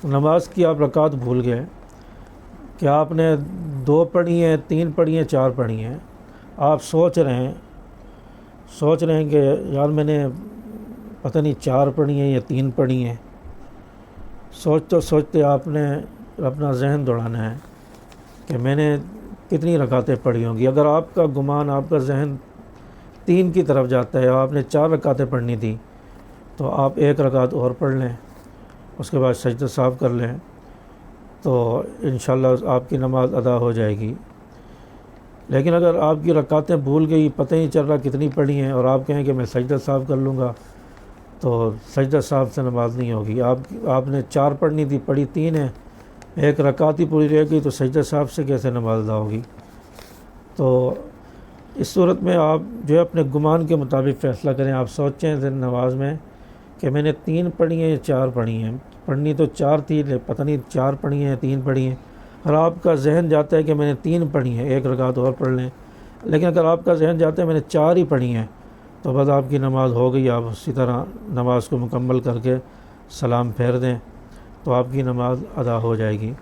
نماز کی آپ رکعت بھول گئے کہ آپ نے 2 پڑھی ہیں، 3 پڑھی ہیں، 4 پڑھی ہیں، آپ سوچ رہے ہیں کہ یار میں نے پتہ نہیں 4 پڑھی ہیں یا 3 پڑھی ہیں۔ سوچتے آپ نے اپنا ذہن دوڑانا ہے کہ میں نے کتنی رکعتیں پڑھی ہوں گی۔ اگر آپ کا گمان، آپ کا ذہن 3 کی طرف جاتا ہے، آپ نے 4 رکعتیں پڑھنی تھی، تو آپ 1 رکعت اور پڑھ لیں، اس کے بعد سجدہ سہو کر لیں، تو انشاءاللہ آپ کی نماز ادا ہو جائے گی۔ لیکن اگر آپ کی رکعتیں بھول گئی، پتہ ہی نہیں چل رہا کتنی پڑھی ہیں، اور آپ کہیں کہ میں سجدہ سہو کر لوں گا، تو سجدہ سہو سے نماز نہیں ہوگی۔ آپ نے 4 پڑھنی تھی، پڑھی 3 ہیں، 1 رکعت ہی پوری رہ گئی، تو سجدہ سہو سے کیسے نماز ادا ہوگی؟ تو اس صورت میں آپ جو ہے اپنے گمان کے مطابق فیصلہ کریں۔ آپ سوچیں نماز میں کہ میں نے 3 پڑھی ہیں یا 4 پڑھی ہیں۔ پڑھنی تو 4 تھی، پتہ نہیں 4 پڑھی ہیں یا 3 پڑھی ہیں۔ اور آپ کا ذہن جاتا ہے کہ میں نے 3 پڑھی ہیں، 1 رکعت اور پڑھ لیں۔ لیکن اگر آپ کا ذہن جاتا ہے میں نے 4 ہی پڑھی ہیں، تو بس آپ کی نماز ہو گئی۔ آپ اسی طرح نماز کو مکمل کر کے سلام پھیر دیں، تو آپ کی نماز ادا ہو جائے گی۔